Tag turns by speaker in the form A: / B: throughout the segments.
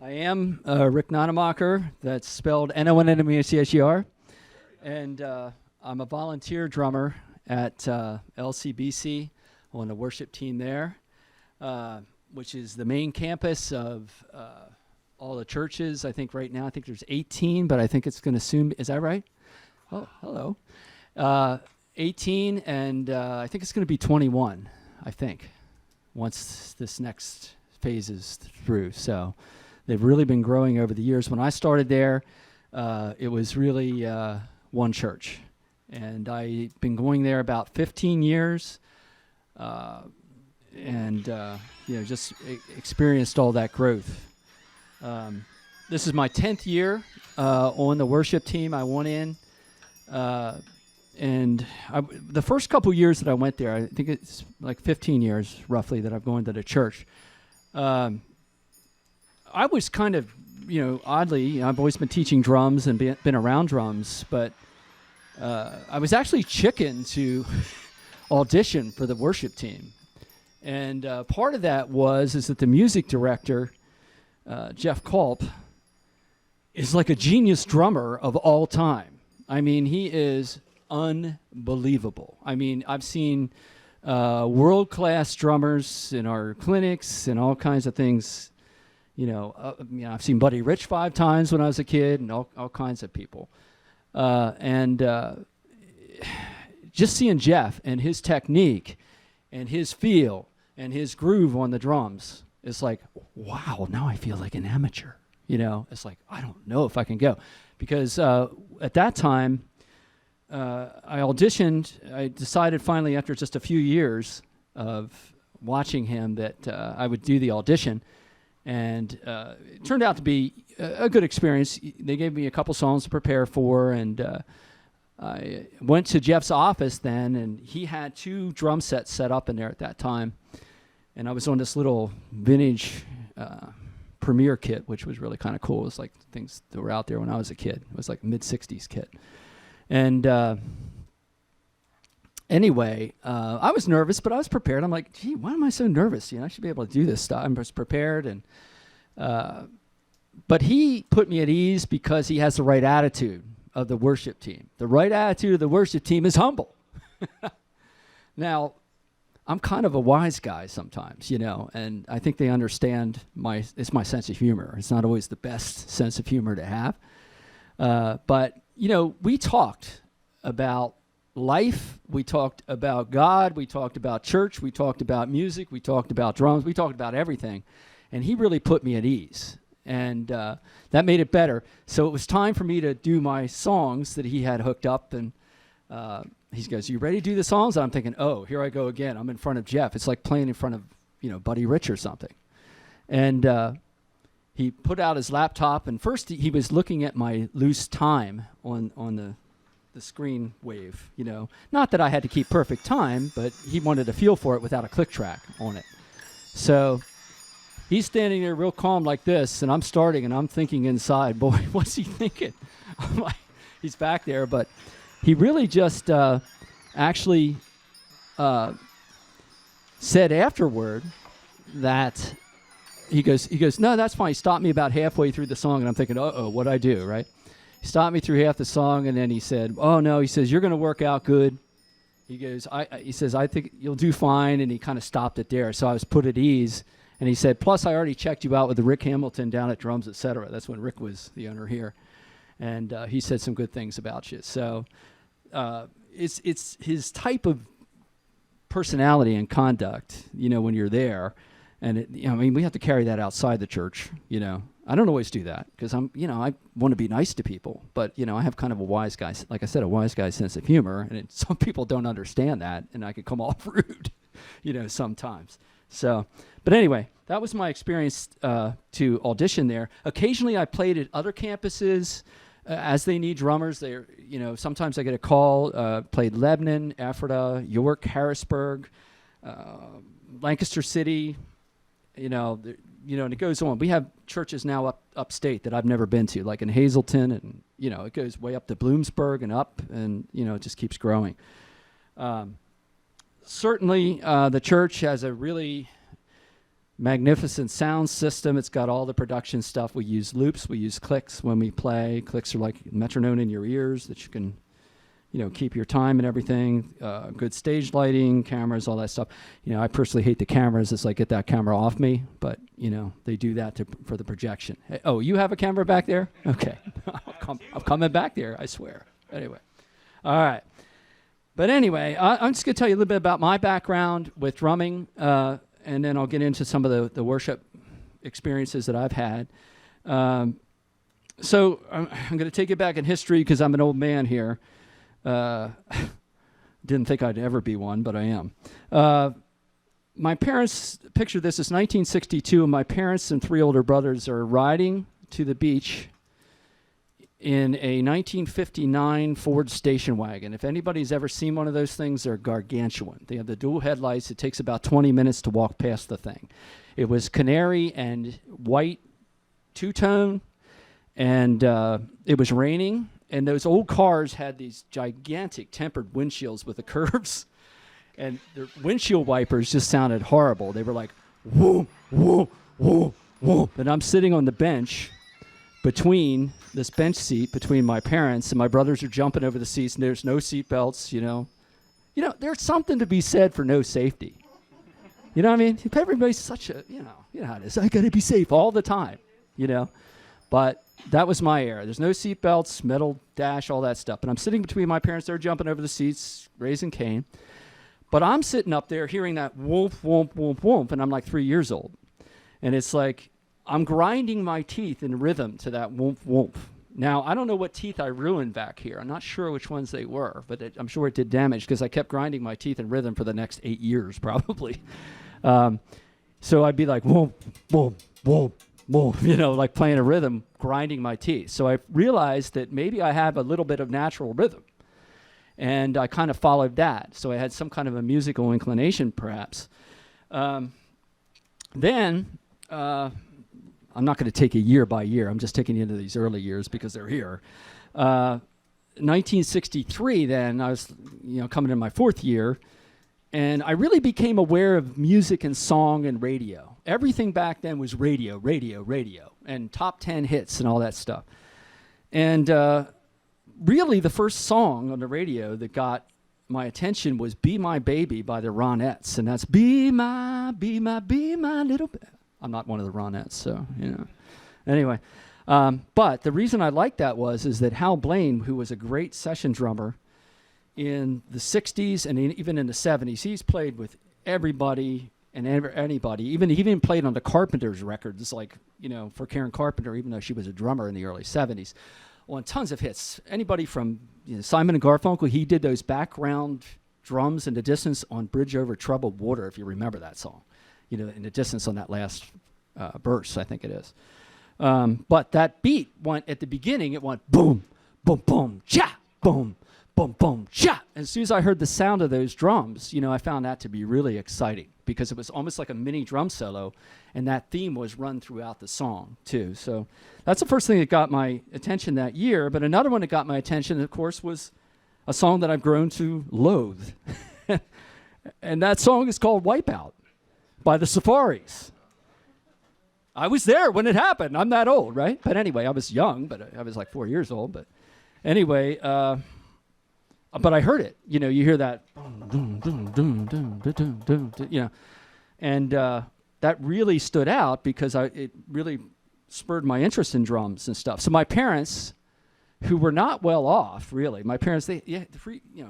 A: I am Rick Nonnenmocher. That's spelled Nonnenmocher. And I'm a volunteer drummer at LCBC on the worship team there, which is the main campus of all the churches. I think right now, there's 18, but I think it's going to soon, is that right? Oh, hello. 18, and I think it's going to be 21, I think, once this next phase is through. So they've really been growing over the years. When I started there, it was really one church. And I've been going there about 15 years and just experienced all that growth. This is my 10th year on the worship team. I went in, and the first couple years that I went there, I think it's like 15 years roughly that I've gone to the church. I was kind of, oddly, I've always been teaching drums and been around drums, but I was actually chicken to audition for the worship team. And part of that is that the music director, Jeff Culp, is like a genius drummer of all time. I mean, he is unbelievable. I mean, I've seen world-class drummers in our clinics and all kinds of things. I've seen Buddy Rich 5 times when I was a kid and all kinds of people. Just seeing Jeff and his technique and his feel and his groove on the drums, it's like, wow, now I feel like an amateur. It's like, I don't know if I can go. Because at that time, I auditioned. I decided finally after just a few years of watching him that I would do the audition. And it turned out to be a good experience. They gave me a couple songs to prepare for, and I went to Jeff's office then, and he had 2 drum sets set up in there at that time. And I was on this little vintage Premiere kit, which was really kind of cool. It was like things that were out there when I was a kid. It was like a mid-'60s kit. And anyway, I was nervous, but I was prepared. I'm like, gee, why am I so nervous? I should be able to do this stuff. I'm just prepared. And but he put me at ease because he has the right attitude of the worship team. The right attitude of the worship team is humble. Now, I'm kind of a wise guy sometimes, and I think they understand it's my sense of humor. It's not always the best sense of humor to have. But, we talked about life, we talked about God, we talked about church, we talked about music, we talked about drums, we talked about everything. And he really put me at ease. And that made it better. So it was time for me to do my songs that he had hooked up. And he goes, you ready to do the songs? And I'm thinking, oh, here I go again. I'm in front of Jeff. It's like playing in front of, Buddy Rich or something. And he put out his laptop. And first he was looking at my loose time on the screen wave, Not that I had to keep perfect time, but he wanted a feel for it without a click track on it. So he's standing there real calm like this, and I'm starting, and I'm thinking inside, boy, what's he thinking? I'm like, he's back there, but he really just actually said afterward that he goes, no, that's fine. He stopped me about halfway through the song, and I'm thinking, what'd I do, right? He stopped me through half the song, and then he said, oh, no, he says, you're going to work out good. He goes, he says, I think you'll do fine, and he kind of stopped it there. So I was put at ease, and he said, plus I already checked you out with the Rick Hamilton down at Drums, etc. That's when Rick was the owner here. And he said some good things about you. So it's his type of personality and conduct, when you're there. And, we have to carry that outside the church, I don't always do that because I want to be nice to people. But, I have kind of a wise guy, like I said, a wise guy sense of humor. And some people don't understand that. And I could come off rude, sometimes. So, but anyway, that was my experience to audition there. Occasionally I played at other campuses as they need drummers. Sometimes I get a call, played Lebanon, Ephrata, York, Harrisburg, Lancaster City, and it goes on. We have churches now upstate that I've never been to, like in Hazleton, and, it goes way up to Bloomsburg and up, and, it just keeps growing. Certainly, the church has a really magnificent sound system. It's got all the production stuff. We use loops. We use clicks when we play. Clicks are like metronome in your ears that you can, keep your time and everything. Good stage lighting, cameras, all that stuff. I personally hate the cameras. It's like, get that camera off me. But, they do that for the projection. Hey, oh, you have a camera back there? Okay. I'm coming back there, I swear. Anyway. All right. But anyway, I'm just going to tell you a little bit about my background with drumming, and then I'll get into some of the worship experiences that I've had. So I'm going to take you back in history because I'm an old man here. Didn't think I'd ever be one, but I am. My parents, picture this, it's 1962, and my parents and 3 older brothers are riding to the beach in a 1959 Ford station wagon. If anybody's ever seen one of those things, they're gargantuan. They have the dual headlights. It takes about 20 minutes to walk past the thing. It was canary and white two-tone, and it was raining, and those old cars had these gigantic tempered windshields with the curves, and the windshield wipers just sounded horrible. They were like, whoa, whoa, whoa, whoa. And I'm sitting on the bench between this bench seat between my parents, and my brothers are jumping over the seats, and there's no seat belts, there's something to be said for no safety. You know what I mean? Everybody's such a, you know how it is. I got to be safe all the time, But that was my era. There's no seat belts, metal dash, all that stuff. But I'm sitting between my parents. They're jumping over the seats, raising Cain. But I'm sitting up there hearing that whoomp, whoomp, whoomp, whoomp, and I'm like 3 years old. And it's like, I'm grinding my teeth in rhythm to that whoomp, whoomp. Now, I don't know what teeth I ruined back here. I'm not sure which ones they were, but I'm sure it did damage because I kept grinding my teeth in rhythm for the next 8 years, probably. So I'd be like, whoomp, whoomp, whoomp, whoomp, like playing a rhythm, grinding my teeth. So I realized that maybe I have a little bit of natural rhythm. And I kind of followed that. So I had some kind of a musical inclination, perhaps. Then... I'm not going to take it year by year. I'm just taking you into these early years because they're here. 1963, then, I was coming in my 4th year, and I really became aware of music and song and radio. Everything back then was radio, and top 10 hits and all that stuff. And really the first song on the radio that got my attention was Be My Baby by the Ronettes, and that's be my little baby. I'm not one of the Ronettes, so, Anyway, but the reason I liked that is that Hal Blaine, who was a great session drummer in the 60s and even in the 70s, he's played with everybody and anybody. He even played on the Carpenters records, like, for Karen Carpenter, even though she was a drummer in the early 70s, on tons of hits. Anybody from Simon and Garfunkel, he did those background drums in the distance on Bridge Over Troubled Water, if you remember that song. In the distance on that last verse, I think it is. But that beat went, at the beginning, it went boom, boom, boom, cha, boom, boom, boom, cha. As soon as I heard the sound of those drums, I found that to be really exciting because it was almost like a mini drum solo, and that theme was run throughout the song, too. So that's the first thing that got my attention that year. But another one that got my attention, of course, was a song that I've grown to loathe. And that song is called Wipeout by the Safaris. I was there when it happened. I'm that old, right? But anyway, I was young, but I was like 4 years old. But anyway, but I heard it. You hear that, and that really stood out because it really spurred my interest in drums and stuff. So my parents, who were not well off, really, my parents, they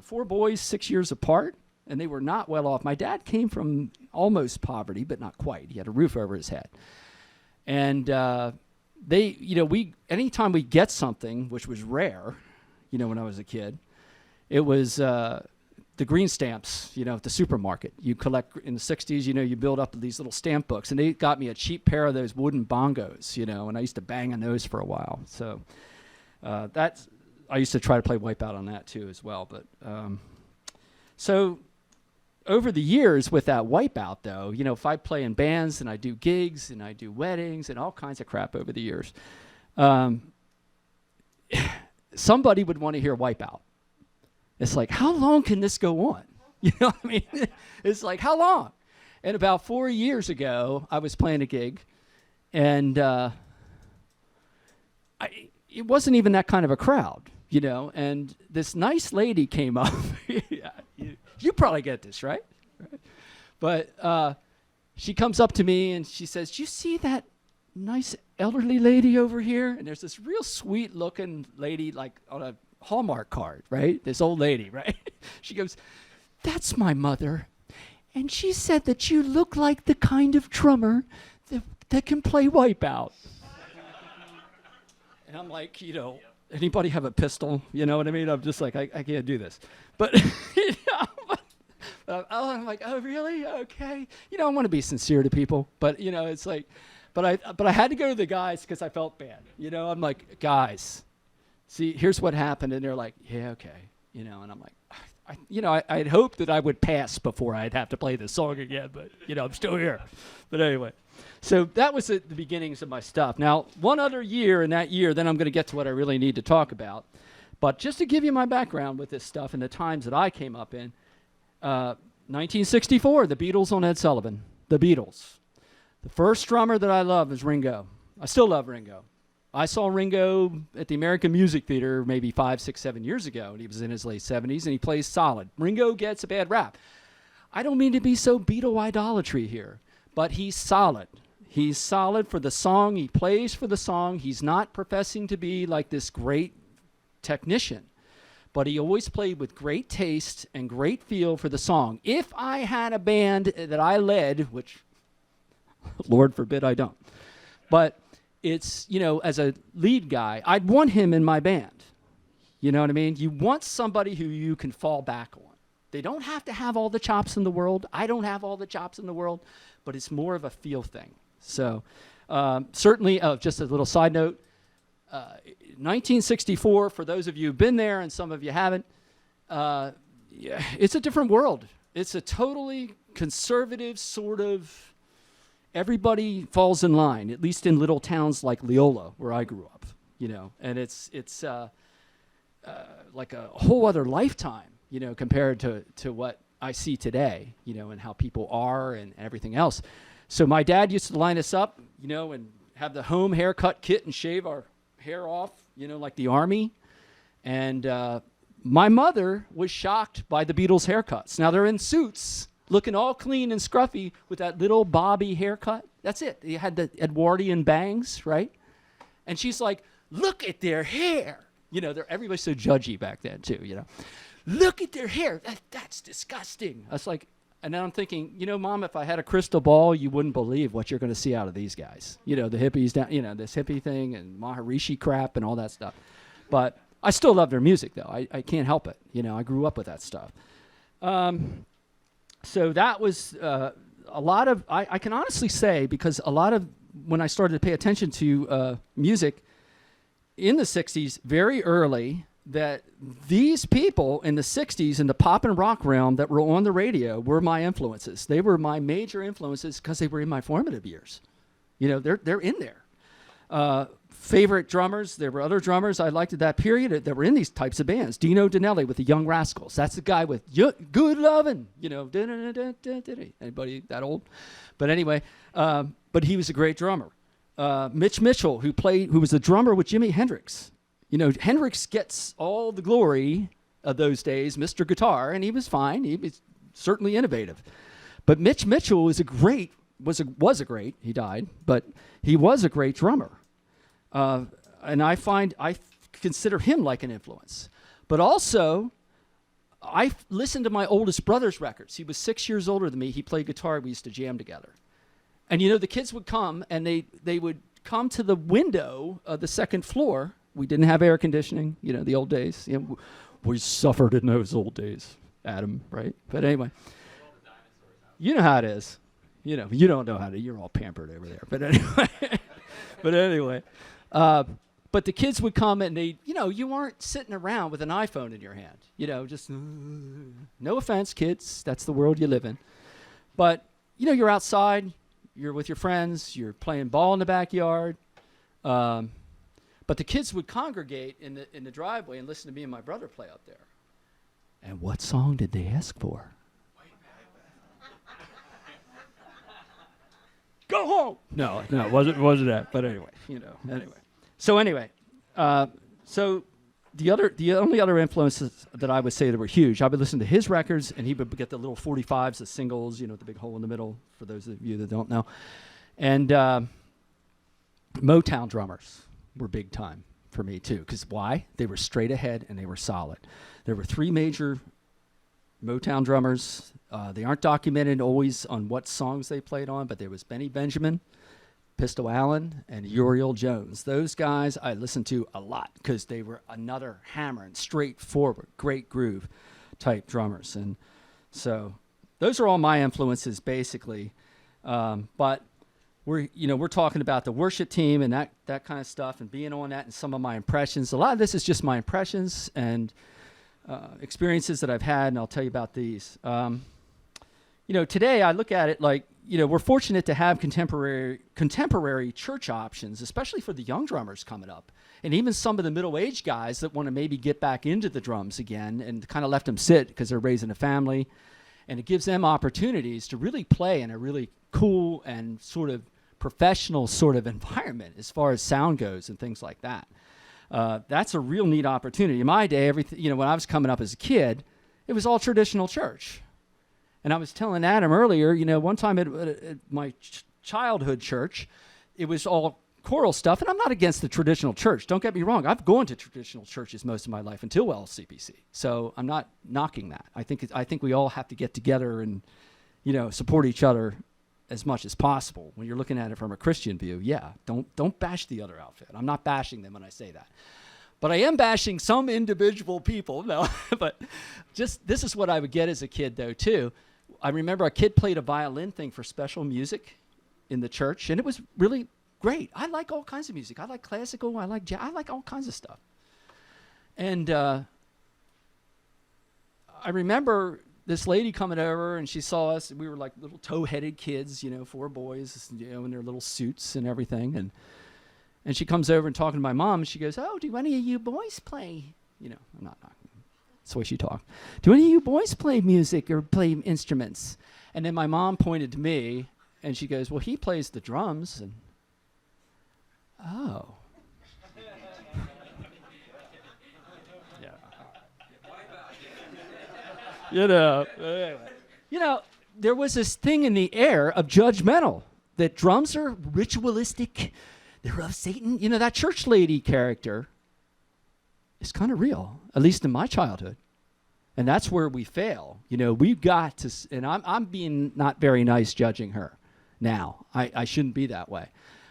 A: 4 boys, 6 years apart. And they were not well off. My dad came from almost poverty, but not quite. He had a roof over his head. And anytime we get something, which was rare, when I was a kid, it was the green stamps, at the supermarket. You collect, in the 60s, you build up these little stamp books. And they got me a cheap pair of those wooden bongos, and I used to bang on those for a while. So I used to try to play Wipeout on that, too, as well. But so... over the years with that Wipeout, though, if I play in bands and I do gigs and I do weddings and all kinds of crap over the years, somebody would want to hear Wipeout. It's like, how long can this go on? You know what I mean? It's like, how long? And about 4 years ago, I was playing a gig, and it wasn't even that kind of a crowd, and this nice lady came up. Yeah, you probably get this, right? But she comes up to me, and she says, "Do you see that nice elderly lady over here?" And there's this real sweet-looking lady, like on a Hallmark card, right? This old lady, right? She goes, "That's my mother. And she said that you look like the kind of drummer that can play Wipeout." And I'm like, anybody have a pistol? You know what I mean? I'm just like, I can't do this. But, I'm like, oh, really? Okay. I want to be sincere to people. But, it's like, but I had to go to the guys because I felt bad. I'm like, guys, see, here's what happened. And they're like, yeah, okay. And I'm like, I'd hoped that I would pass before I'd have to play this song again, but, I'm still here. But anyway, so that was the beginnings of my stuff. Now, one other year in that year, then I'm going to get to what I really need to talk about. But just to give you my background with this stuff and the times that I came up in, 1964, the Beatles on Ed Sullivan. The Beatles. The first drummer that I loved was Ringo. I still love Ringo. I saw Ringo at the American Music Theater maybe 5, 6, 7 years ago, and he was in his late 70s, and he plays solid. Ringo gets a bad rap. I don't mean to be so Beatle idolatry here, but he's solid. He's solid for the song. He plays for the song. He's not professing to be like this great technician, but he always played with great taste and great feel for the song. If I had a band that I led, which, Lord forbid I don't, but it's, as a lead guy, I'd want him in my band. You know what I mean? You want somebody who you can fall back on. They don't have to have all the chops in the world. I don't have all the chops in the world, but it's more of a feel thing. So certainly, just a little side note, 1964, for those of you who've been there and some of you haven't, it's a different world. It's a totally conservative sort of, everybody falls in line, at least in little towns like Leola, where I grew up, and it's like a whole other lifetime, compared to what I see today, and how people are and everything else. So my dad used to line us up, and have the home haircut kit and shave our hair off, like the army. And my mother was shocked by the Beatles' haircuts. Now they're in suits, looking all clean and scruffy with that little bobby haircut. That's it. You had the Edwardian bangs, right? And she's like, look at their hair. Everybody's so judgy back then too, Look at their hair. That's disgusting. I was like, and then I'm thinking, Mom, if I had a crystal ball, you wouldn't believe what you're going to see out of these guys. The hippies down, this hippie thing and Maharishi crap and all that stuff. But I still love their music though. I can't help it. I grew up with that stuff. So that was a lot of, I can honestly say, because a lot of, when I started to pay attention to music in the 60s, very early, that these people in the 60s in the pop and rock realm that were on the radio were my influences. They were my major influences because they were in my formative years. They're in there. Favorite drummers, there were other drummers I liked at that period that were in these types of bands. Dino Danelli with the Young Rascals. That's the guy with Good Lovin', anybody that old? But anyway, but he was a great drummer. Mitch Mitchell, who was the drummer with Jimi Hendrix. Hendrix gets all the glory of those days, Mr. Guitar, and he was fine. He was certainly innovative. But Mitch Mitchell was a great, he died, but he was a great drummer. And I consider him like an influence. But also, I listened to my oldest brother's records. He was 6 years older than me. He played guitar. We used to jam together. And, the kids would come, and they would come to the window of the second floor. We didn't have air conditioning, the old days. We suffered in those old days, Adam, right? But anyway, you know how it is. You don't know how to. You're all pampered over there. But anyway. But the kids would come and you weren't sitting around with an iPhone in your hand, just, no offense, kids, that's the world you live in. But, you're outside, you're with your friends, you're playing ball in the backyard. But the kids would congregate in the driveway and listen to me and my brother play out there. And what song did they ask for? go home. No, it wasn't that. But anyway, So the only other influences that I would say that were huge, I would listen to his records, and he would get the little 45s, the singles, the big hole in the middle, for those of you that don't know. And Motown drummers were big time for me too. Because why? They were straight ahead and they were solid. There were 3 major Motown drummers. They aren't documented always on what songs they played on, but there was Benny Benjamin, Pistol Allen, and Uriel Jones. Those guys I listened to a lot because they were another hammering, straightforward, great groove type drummers. And so those are all my influences basically. But we're talking about the worship team and that kind of stuff and being on that and some of my impressions. A lot of this is just my impressions and experiences that I've had, and I'll tell you about these. Today I look at it like, we're fortunate to have contemporary church options, especially for the young drummers coming up. And even some of the middle-aged guys that want to maybe get back into the drums again and kind of left them sit because they're raising a family. And it gives them opportunities to really play in a really cool and sort of professional sort of environment as far as sound goes and things like that. That's a real neat opportunity. In my day, everything, when I was coming up as a kid, it was all traditional church. And I was telling Adam earlier, one time at my childhood church, it was all choral stuff. And I'm not against the traditional church. Don't get me wrong. I've gone to traditional churches most of my life until LCBC. So I'm not knocking that. I think we all have to get together and, support each other as much as possible. When you're looking at it from a Christian view, don't bash the other outfit. I'm not bashing them when I say that. But I am bashing some individual people. No, but just this is what I would get as a kid, though, too. I remember a kid played a violin thing for special music in the church, and it was really great. I like all kinds of music. I like classical. I like jazz. I like all kinds of stuff. And I remember this lady coming over, and she saw us. We were like little toe-headed kids, 4 boys, in their little suits and everything. And she comes over and talking to my mom, and she goes, "Oh, do any of you boys play?" I'm not knocking. That's the way she talked. "Do any of you boys play music or play instruments?" And then my mom pointed to me, and she goes, "Well, he plays the drums." And oh. There was this thing in the air of judgmental, that drums are ritualistic, they're of Satan. That church lady character is kind of real, at least in my childhood. And that's where we fail. We've got to, and I'm being not very nice judging her now. I shouldn't be that way.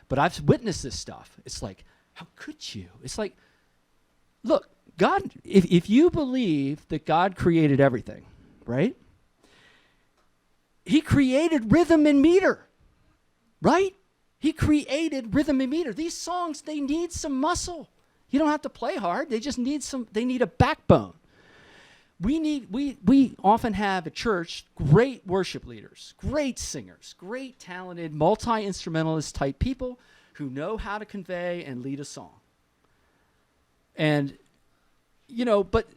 A: But I've witnessed this stuff. It's like, how could you? It's like, look, God, if you believe that God created everything, right? He created rhythm and meter, right? He created rhythm and meter. These songs, they need some muscle. You don't have to play hard. They just need they need a backbone. We often have at church great worship leaders, great singers, great talented multi-instrumentalist type people who know how to convey and lead a song. And, but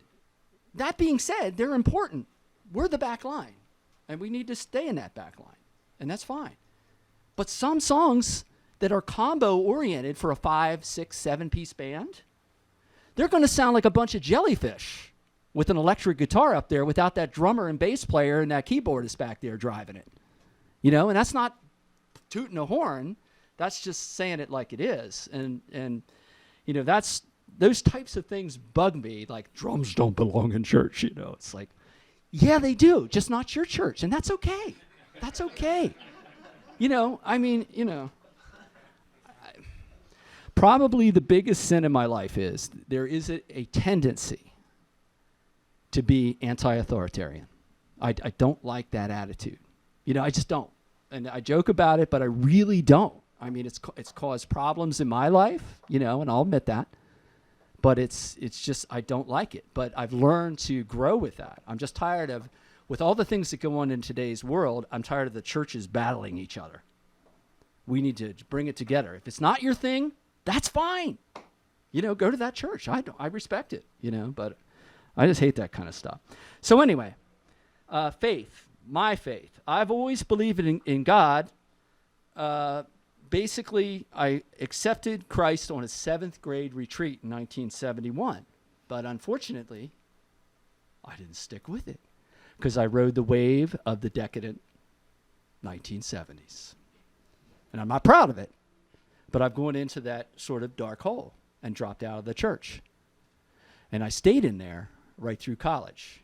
A: that being said, they're important. We're the back line, and we need to stay in that back line, and that's fine. But some songs that are combo-oriented for a 5, 6, 7-piece band, they're going to sound like a bunch of jellyfish with an electric guitar up there without that drummer and bass player and that keyboardist back there driving it. And that's not tooting a horn. That's just saying it like it is. And that's those types of things bug me, like drums don't belong in church, It's like, yeah, they do, just not your church, and that's okay. That's okay. Probably the biggest sin in my life is there is a tendency to be anti-authoritarian. I don't like that attitude. I just don't. And I joke about it, but I really don't. It's caused problems in my life, and I'll admit that. But it's just, I don't like it. But I've learned to grow with that. I'm just tired of, with all the things that go on in today's world, I'm tired of the churches battling each other. We need to bring it together. If it's not your thing, that's fine. Go to that church. I respect it, but I just hate that kind of stuff. So anyway, faith, my faith. I've always believed in God. basically, I accepted Christ on a 7th grade retreat in 1971. But unfortunately, I didn't stick with it because I rode the wave of the decadent 1970s. And I'm not proud of it, but I've gone into that sort of dark hole and dropped out of the church. And I stayed in there right through college.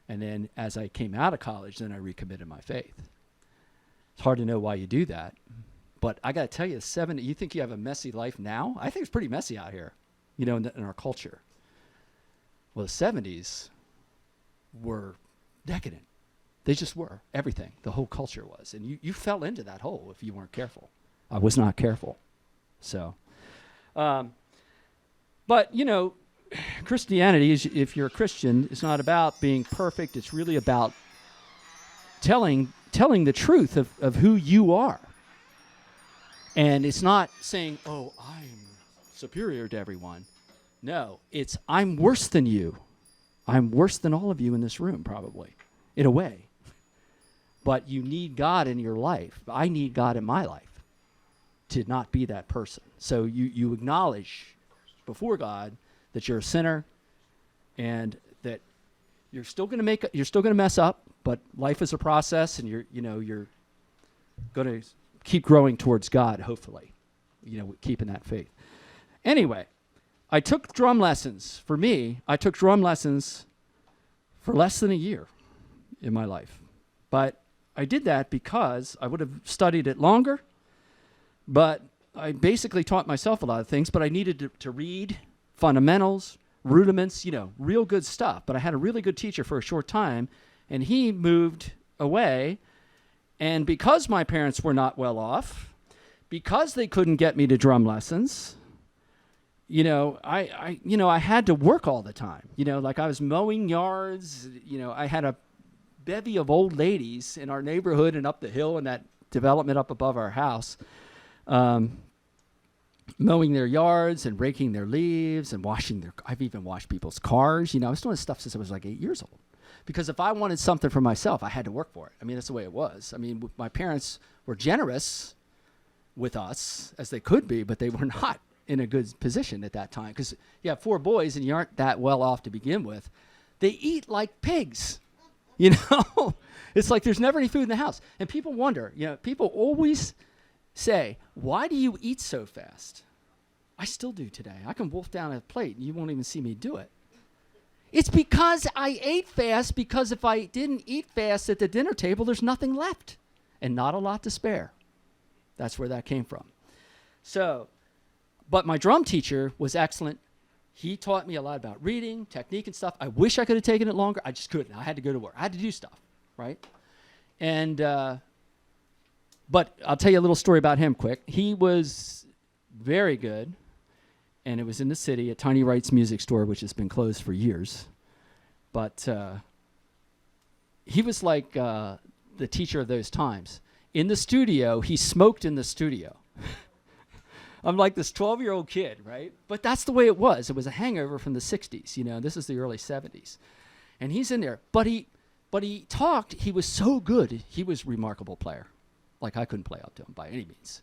A: And then as I came out of college, then I recommitted my faith. It's hard to know why you do that. But I got to tell you, you think you have a messy life now? I think it's pretty messy out here, in our culture. Well, the 70s were decadent. They just were. Everything. The whole culture was. And you fell into that hole if you weren't careful. I was not careful. So, but, Christianity, if you're a Christian, it's not about being perfect. It's really about telling the truth of who you are. And it's not saying, oh, I'm superior to everyone. No, it's I'm worse than you. I'm worse than all of you in this room, probably, in a way. But you need God in your life. I need God in my life to not be that person. So you acknowledge before God that you're a sinner and that you're still going to mess up, but life is a process, and you're going to keep growing towards God, hopefully, keeping that faith. Anyway, I took drum lessons. For me, I took drum lessons for less than a year in my life. But I did that because I would have studied it longer, but I basically taught myself a lot of things, but I needed to read fundamentals, rudiments, real good stuff. But I had a really good teacher for a short time, and he moved away. And because my parents were not well off, because they couldn't get me to drum lessons, I had to work all the time. Like I was mowing yards. I had a bevy of old ladies in our neighborhood and up the hill in that development up above our house, mowing their yards and raking their leaves and I've even washed people's cars. I was doing this stuff since I was like 8 years old. Because if I wanted something for myself, I had to work for it. I mean, that's the way it was. I mean, my parents were generous with us, as they could be, but they were not in a good position at that time. Because you have 4 boys and you aren't that well off to begin with. They eat like pigs. It's like there's never any food in the house. And people wonder, people always say, why do you eat so fast? I still do today. I can wolf down a plate and you won't even see me do it. It's because I ate fast, because if I didn't eat fast at the dinner table, there's nothing left and not a lot to spare. That's where that came from. So, but my drum teacher was excellent. He taught me a lot about reading, technique and stuff. I wish I could have taken it longer. I just couldn't. I had to go to work. I had to do stuff, right? And, but I'll tell you a little story about him quick. He was very good. And it was in the city at Tiny Wright's Music Store, which has been closed for years. But he was like the teacher of those times. In the studio, he smoked in the studio. I'm like this 12-year-old kid, right? But that's the way it was. It was a hangover from the 60s. This is the early 70s. And he's in there. But he talked. He was so good. He was a remarkable player. Like I couldn't play up to him by any means.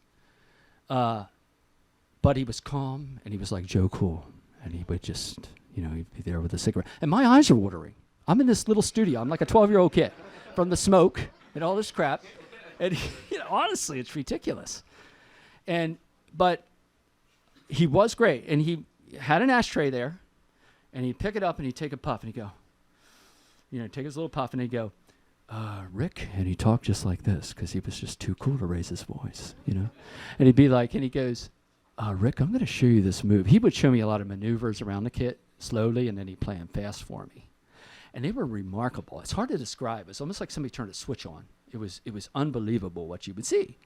A: But he was calm, and he was like Joe Cool, and he would just, he'd be there with a cigarette. And my eyes are watering. I'm in this little studio. I'm like a 12-year-old kid from the smoke and all this crap. And, honestly, it's ridiculous. But he was great, and he had an ashtray there, and he'd pick it up, and he'd take a puff, and he'd go, take his little puff, and he'd go, Rick, and he'd talk just like this, because he was just too cool to raise his voice, And he'd be like, and he goes, Rick, I'm going to show you this move. He would show me a lot of maneuvers around the kit slowly, and then he'd play them fast for me. And they were remarkable. It's hard to describe. It's almost like somebody turned a switch on. It was unbelievable what you would see.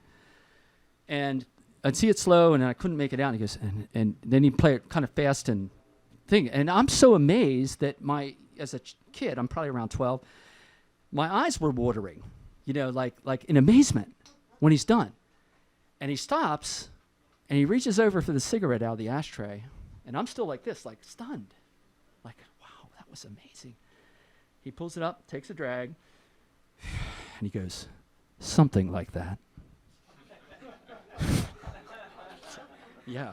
A: And I'd see it slow, and I couldn't make it out. And he goes, and then he'd play it kind of fast and thing. And I'm so amazed that as a kid, I'm probably around 12, my eyes were watering, like in amazement when he's done. And he stops. And he reaches over for the cigarette out of the ashtray, and I'm still like this, like stunned. Like, wow, that was amazing. He pulls it up, takes a drag, and he goes, something like that. Yeah.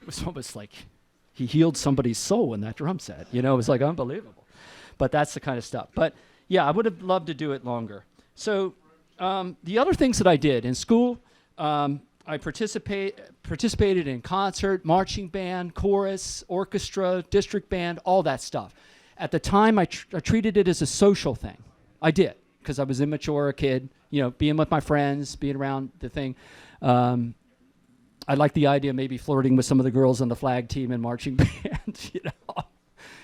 A: It was almost like he healed somebody's soul in that drum set. You know, it was like unbelievable. But that's the kind of stuff. But yeah, I would have loved to do it longer. So the other things that I did in school, I participated in concert, marching band, chorus, orchestra, district band, all that stuff. At the time, I treated it as a social thing. I did, because I was immature, a kid, you know, being with my friends, being around the thing. I liked the idea of maybe flirting with some of the girls on the flag team and marching band, you know.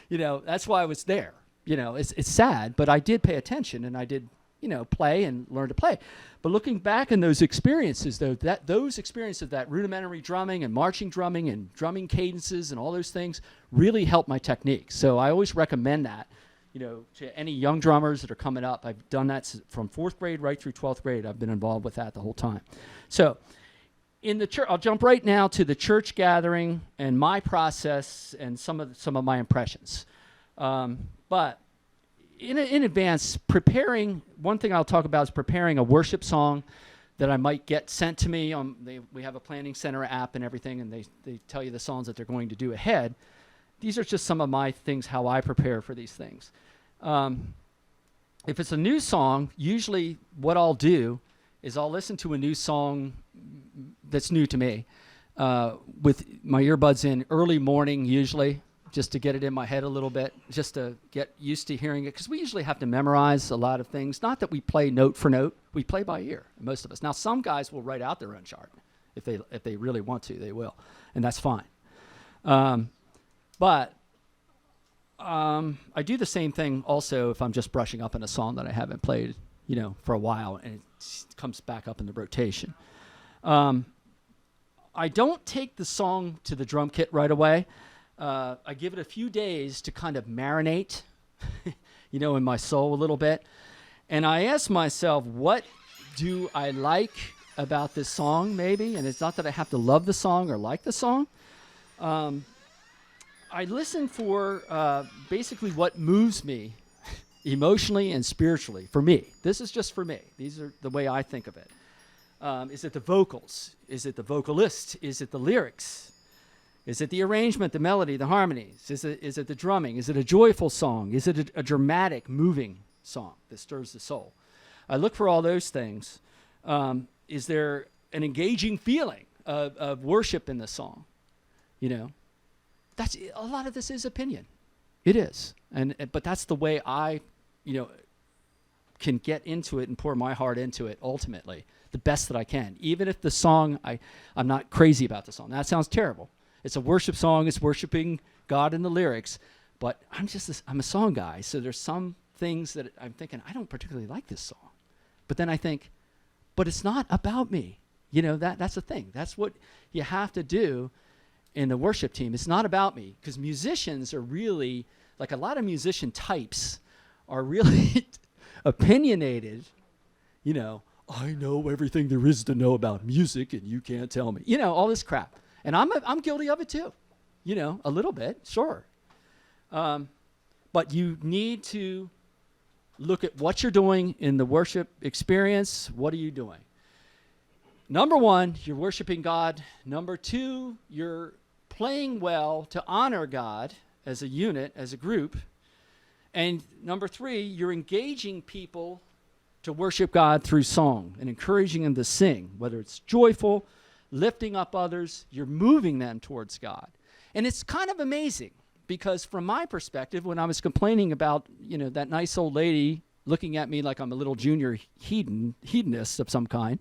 A: You know, that's why I was there. You know, it's sad, but I did pay attention, and I did, you know, play and learn to play. But looking back in those experiences, though, those experiences of that rudimentary drumming and marching drumming and drumming cadences and all those things really helped my technique. So I always recommend that, you know, to any young drummers that are coming up. I've done that from 4th grade right through 12th grade. I've been involved with that the whole time. So in the church, I'll jump right now to the church gathering and my process and some of my impressions. But in advance, preparing, one thing I'll talk about is preparing a worship song that I might get sent to me. We have a planning center app and everything, and they tell you the songs that they're going to do ahead. These are just some of my things, how I prepare for these things. If it's a new song, usually what I'll do is I'll listen to a new song that's new to me with my earbuds in early morning usually, just to get it in my head a little bit, just to get used to hearing it, because we usually have to memorize a lot of things. Not that we play note for note, we play by ear, most of us. Now, some guys will write out their own chart. If they really want to, they will, and that's fine. But I do the same thing also if I'm just brushing up on a song that I haven't played, you know, for a while, and it comes back up in the rotation. I don't take the song to the drum kit right away. I give it a few days to kind of marinate, you know, in my soul a little bit. And I ask myself, what do I like about this song, maybe? And it's not that I have to love the song or like the song. I listen for basically what moves me emotionally and spiritually, for me. This is just for me. These are the way I think of it. Is it the vocals? Is it the vocalist? Is it the lyrics? Is it the arrangement, the melody, the harmonies? Is it the drumming? Is it a joyful song? Is it a dramatic, moving song that stirs the soul? I look for all those things. Is there an engaging feeling of worship in the song? You know, that's a lot of this is opinion. It is, but that's the way I, you know, can get into it and pour my heart into it ultimately, the best that I can. Even if the song, I'm not crazy about the song. That sounds terrible. It's a worship song. It's worshiping God in the lyrics. But I'm a song guy, so there's some things that I'm thinking, I don't particularly like this song. But then I think, but it's not about me. You know, that's the thing. That's what you have to do in the worship team. It's not about me, because musicians are really, like a lot of musician types are really opinionated. You know, I know everything there is to know about music and you can't tell me. You know, all this crap. And I'm guilty of it too, you know, a little bit, sure. But you need to look at what you're doing in the worship experience. What are you doing? Number one, you're worshiping God. Number two, you're playing well to honor God as a unit, as a group. And number three, you're engaging people to worship God through song and encouraging them to sing, whether it's joyful, lifting up others, you're moving them towards God. And it's kind of amazing, because from my perspective, when I was complaining about, you know, that nice old lady looking at me like I'm a little junior hedonist of some kind,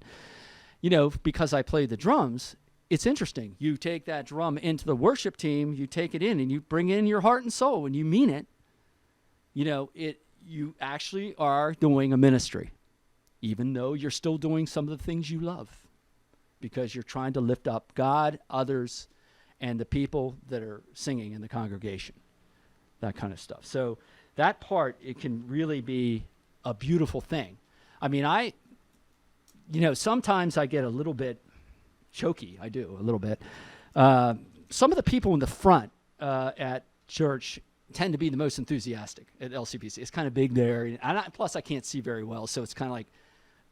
A: you know, because I play the drums, it's interesting. You take that drum into the worship team, you take it in and you bring in your heart and soul and you mean it. You know, you actually are doing a ministry, even though you're still doing some of the things you love, because you're trying to lift up God, others, and the people that are singing in the congregation, that kind of stuff. So that part, it can really be a beautiful thing. I mean, you know, sometimes I get a little bit choky. I do, a little bit. Some of the people in the front at church tend to be the most enthusiastic at LCBC. It's kind of big there. And plus, I can't see very well, so it's kind of like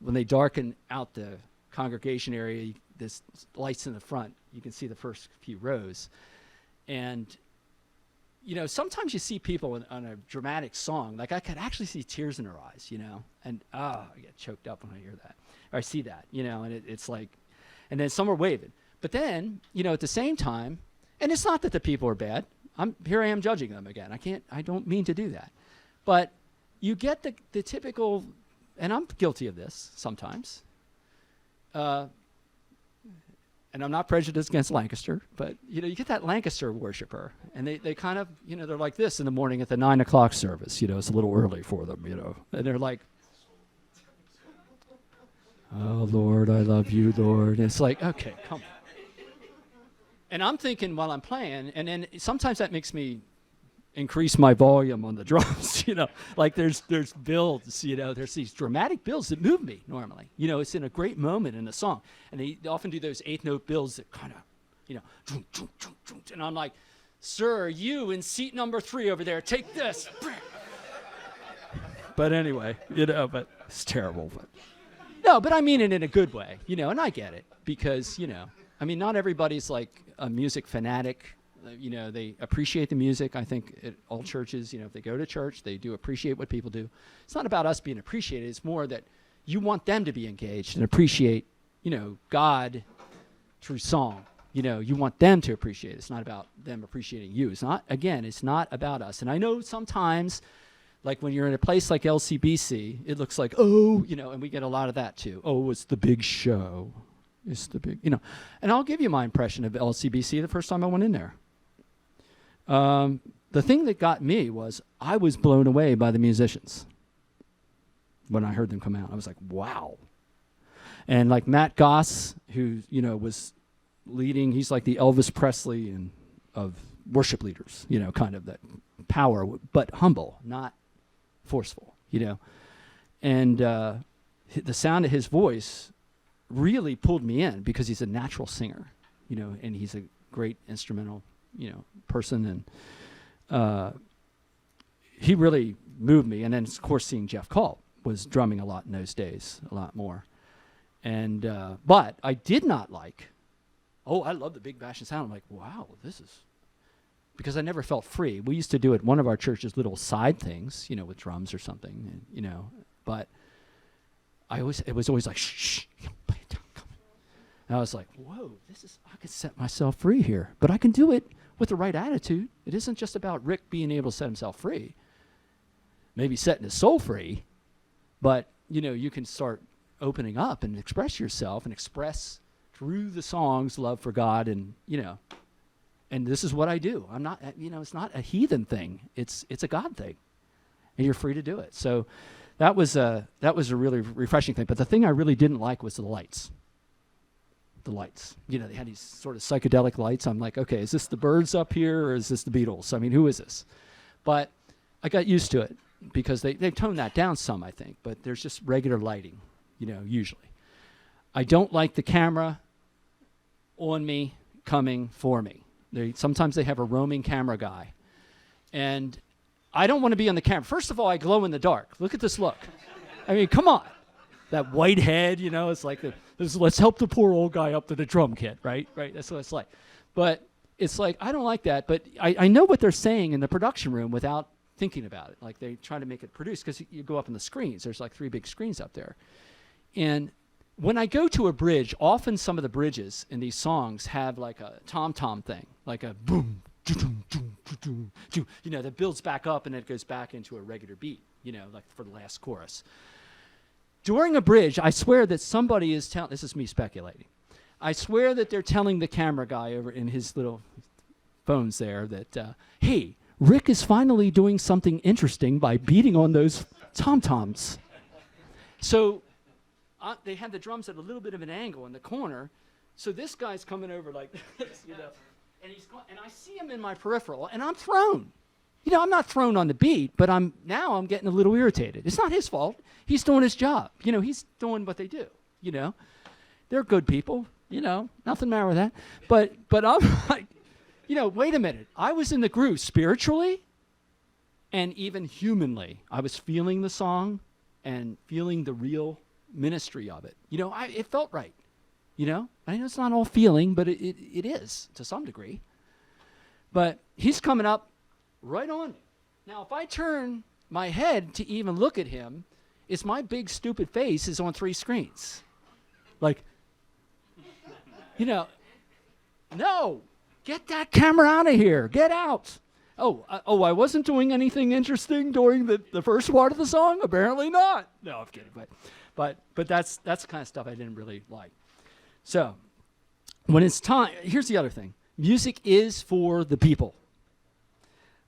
A: when they darken out the congregation area, this lights in the front. You can see the first few rows. And, sometimes you see people on a dramatic song, like I could actually see tears in their eyes, and I get choked up when I hear that. Or I see that, and it's like, and then some are waving. But then, at the same time, and it's not that the people are bad. Here I am judging them again. I don't mean to do that. But you get the typical, and I'm guilty of this sometimes, and I'm not prejudiced against Lancaster, but, you get that Lancaster worshiper, and they kind of, they're like this in the morning at the 9 o'clock service, it's a little early for them, and they're like, oh, Lord, I love you, Lord. And it's like, okay, come on. And I'm thinking while I'm playing, and then sometimes that makes me increase my volume on the drums, like there's builds, there's these dramatic builds that move me normally. It's in a great moment in the song. And they often do those 8-note builds that kind of, and I'm like, sir, you in seat number 3 over there, take this. But anyway, but it's terrible. But no, but I mean it in a good way, and I get it because, not everybody's like a music fanatic. They appreciate the music. I think at all churches, if they go to church, they do appreciate what people do. It's not about us being appreciated. It's more that you want them to be engaged and appreciate, God through song. You want them to appreciate it. It's not about them appreciating you. It's not about us. And I know sometimes, like when you're in a place like LCBC, it looks like, and we get a lot of that too. Oh, it's the big show. It's the big, And I'll give you my impression of LCBC the first time I went in there. The thing that got me was I was blown away by the musicians when I heard them come out. I was like, wow. And like Matt Goss, who, was leading, he's like the Elvis Presley of worship leaders, kind of that power, but humble, not forceful, And the sound of his voice really pulled me in because he's a natural singer, and he's a great instrumental person, and he really moved me. And then, of course, seeing Jeff Call was drumming a lot in those days, a lot more. And but I did not like. I love the big bash and sound. I'm like, wow, this is because I never felt free. We used to do at one of our churches little side things, with drums or something, and, but it was always like shh, play it down, come on. And I was like, whoa, I could set myself free here, but I can do it with the right attitude. It isn't just about Rick being able to set himself free, maybe setting his soul free, but, you can start opening up and express yourself and express through the songs love for God, and, and this is what I do. I'm not, it's not a heathen thing. It's a God thing, and you're free to do it. So that was a really refreshing thing. But the thing I really didn't like was the lights. The lights. They had these sort of psychedelic lights. I'm like, okay, is this the Byrds up here, or is this the Beatles? I mean, who is this? But I got used to it because they've toned that down some, I think. But there's just regular lighting, usually. I don't like the camera on me, coming for me. Sometimes they have a roaming camera guy. And I don't want to be on the camera. First of all, I glow in the dark. Look at this look. I mean, come on. That white head, it's like, let's help the poor old guy up to the drum kit, right? Right, that's what it's like. But it's like, I don't like that. But I know what they're saying in the production room without thinking about it. Like they try to make it produced because you go up in the screens. There's like 3 big screens up there. And when I go to a bridge, often some of the bridges in these songs have like a tom-tom thing, like a boom, that builds back up and it goes back into a regular beat, like for the last chorus. During a bridge, I swear that somebody is telling, this is me speculating, I swear that they're telling the camera guy over in his little phones there that, hey, Rick is finally doing something interesting by beating on those tom-toms. So they had the drums at a little bit of an angle in the corner, so this guy's coming over like this, and and I see him in my peripheral, and I'm thrown. I'm not thrown on the beat, but I'm getting a little irritated. It's not his fault. He's doing his job. He's doing what they do. They're good people. Nothing matter with that. But I'm like, wait a minute. I was in the groove spiritually, and even humanly. I was feeling the song and feeling the real ministry of it. It felt right. You know? I know it's not all feeling, but it is to some degree. But he's coming up right on me. Now, if I turn my head to even look at him, it's my big stupid face is on 3 screens. Like, you know, no, get that camera out of here. Get out. I wasn't doing anything interesting during the first part of the song? Apparently not. No, I'm kidding. But that's the kind of stuff I didn't really like. So when it's time, here's the other thing. Music is for the people.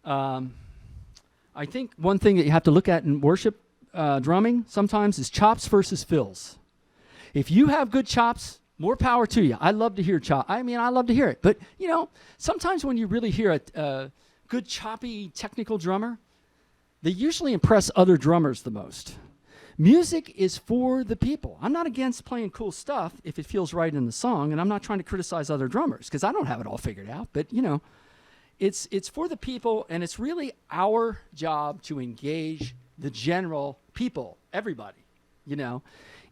A: I think one thing that you have to look at in worship drumming sometimes is chops versus fills. If you have good chops, more power to you. I love to hear chop. I love to hear it. But, you know, sometimes when you really hear a good choppy technical drummer, they usually impress other drummers the most. Music is for the people. I'm not against playing cool stuff if it feels right in the song, and I'm not trying to criticize other drummers because I don't have it all figured out. But, you know, it's for the people, and it's really our job to engage the general people, everybody, you know,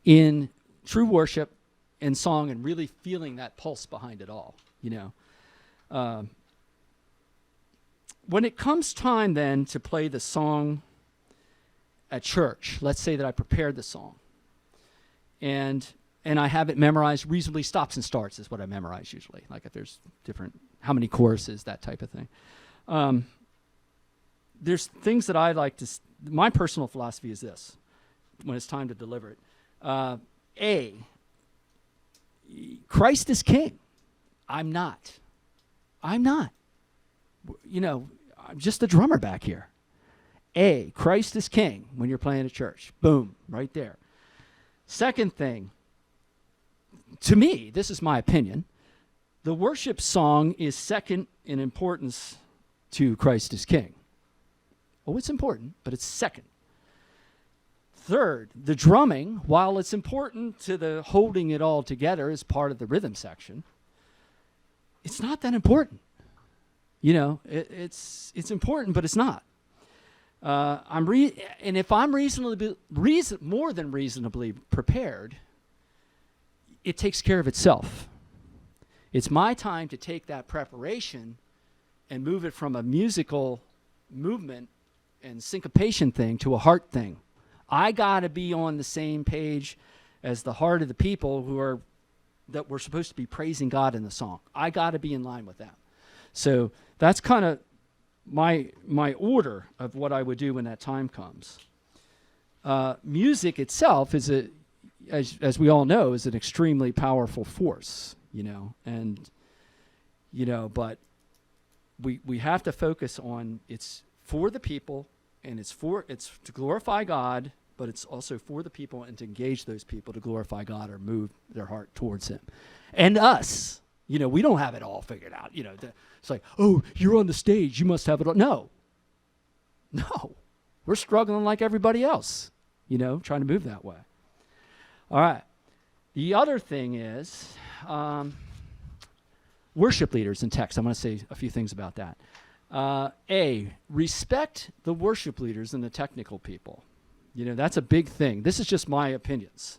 A: in true worship and song and really feeling that pulse behind it all, you know. When it comes time then to play the song at church, let's say that I prepared the song and I have it memorized, reasonably stops and starts is what I memorize usually, like if there's different, how many choruses, that type of thing. There's things that I like to, my personal philosophy is this, when it's time to deliver it. Christ is king. I'm not. You know, I'm just a drummer back here. Christ is king when you're playing at church. Boom, right there. Second thing, to me, this is my opinion, the worship song is second in importance to Christ is king. Oh, it's important, but it's second. Third, the drumming, while it's important to the holding it all together as part of the rhythm section, it's not that important. You know, it's important, but it's not. And if I'm more than reasonably prepared, it takes care of itself. It's my time to take that preparation and move it from a musical movement and syncopation thing to a heart thing. I got to be on the same page as the heart of the people that we're supposed to be praising God in the song. I got to be in line with them. So that's kind of my order of what I would do when that time comes. Music itself is as we all know, is an extremely powerful force, you know, and you know, but we have to focus on it's for the people and it's to glorify God, but it's also for the people and to engage those people to glorify God or move their heart towards Him and us. You know, we don't have it all figured out. You know, it's like, oh, you're on the stage, you must have it all. No, we're struggling like everybody else, you know, trying to move that way. All right. The other thing is worship leaders in text. I'm going to say a few things about that. Respect the worship leaders and the technical people. You know, that's a big thing. This is just my opinions.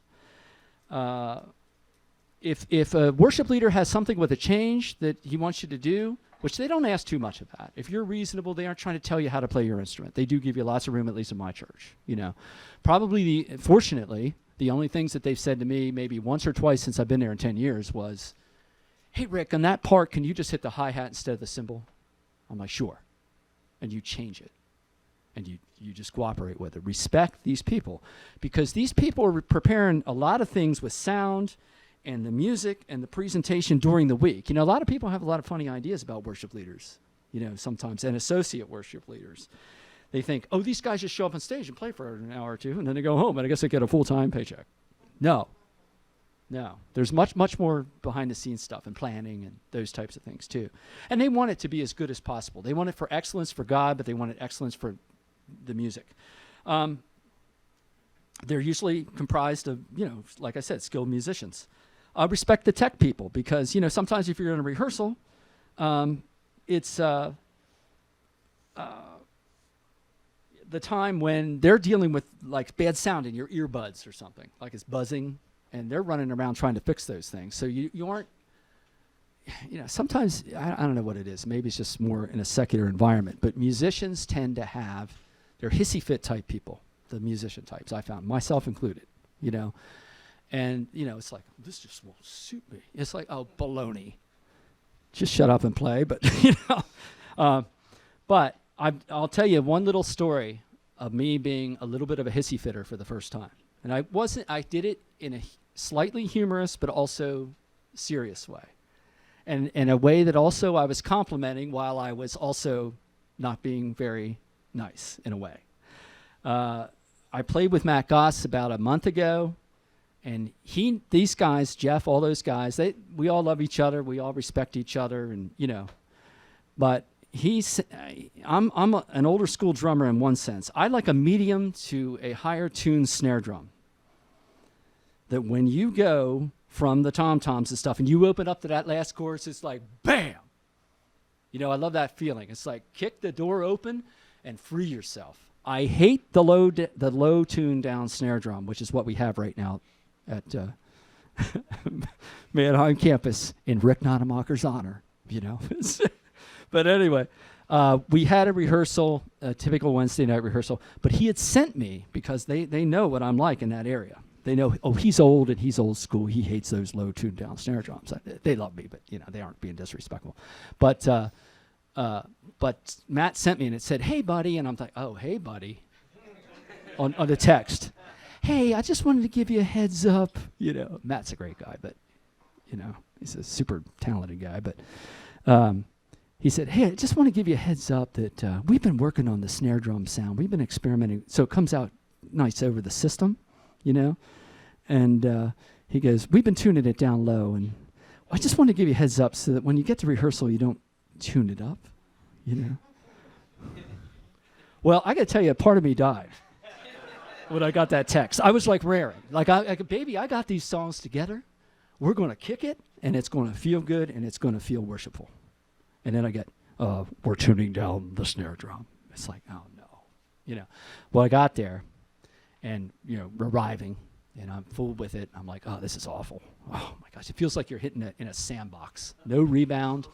A: If a worship leader has something with a change that he wants you to do, which they don't ask too much of that. If you're reasonable, they aren't trying to tell you how to play your instrument. They do give you lots of room, at least in my church. You know, fortunately, the only things that they've said to me maybe once or twice since I've been there in 10 years was, hey, Rick, on that part, can you just hit the hi-hat instead of the cymbal? I'm like, sure. And you change it. And you just cooperate with it. Respect these people. Because these people are preparing a lot of things with sound and the music and the presentation during the week. You know, a lot of people have a lot of funny ideas about worship leaders, you know, sometimes, and associate worship leaders. They think, oh, these guys just show up on stage and play for an hour or two, and then they go home, and I guess they get a full-time paycheck. No. There's much, much more behind-the-scenes stuff and planning and those types of things, too. And they want it to be as good as possible. They want it for excellence for God, but they want it excellence for the music. They're usually comprised of, you know, like I said, skilled musicians. Respect the tech people because, you know, sometimes if you're in a rehearsal, it's the time when they're dealing with like bad sound in your earbuds or something, like it's buzzing and they're running around trying to fix those things. So you aren't, sometimes, I don't know what it is. Maybe it's just more in a secular environment. But musicians tend to have, they're hissy fit type people, the musician types, I found, myself included, And, it's like, this just won't suit me. It's like, oh, baloney. Just shut up and play. But, but I'll tell you one little story of me being a little bit of a hissy fitter for the first time. And I did it in a slightly humorous but also serious way. And in a way that also I was complimenting while I was also not being very nice in a way. I played with Matt Goss about a month ago. And these guys, Jeff, all those guys, we all love each other. We all respect each other, and But I'm an older school drummer in one sense. I like a medium to a higher tuned snare drum. That when you go from the tom-toms and stuff, and you open up to that last chorus, it's like bam. I love that feeling. It's like kick the door open and free yourself. I hate the low tuned down snare drum, which is what we have right now at Mannheim campus in Rick Nonnenmocher's honor, But anyway, we had a rehearsal, a typical Wednesday night rehearsal, but he had sent me, because they know what I'm like in that area. They know, he's old and he's old school. He hates those low tuned down snare drums. They love me, but they aren't being disrespectful. But Matt sent me and it said, "Hey buddy," and I'm like, "Oh, hey buddy," on the text. "Hey, I just wanted to give you a heads up." Matt's a great guy, but, he's a super talented guy. But he said, "Hey, I just want to give you a heads up that we've been working on the snare drum sound. We've been experimenting. So it comes out nice over the system, And he goes, we've been tuning it down low. And I just want to give you a heads up so that when you get to rehearsal, you don't tune it up, Well, I got to tell you, a part of me died when I got that text. I was like raring. Like, baby, I got these songs together. We're going to kick it, and it's going to feel good, and it's going to feel worshipful. And then I get, we're tuning down the snare drum. It's like, oh, no. Well, I got there, and, arriving, and I'm full with it. I'm like, oh, this is awful. Oh, my gosh. It feels like you're hitting in a sandbox. No rebound.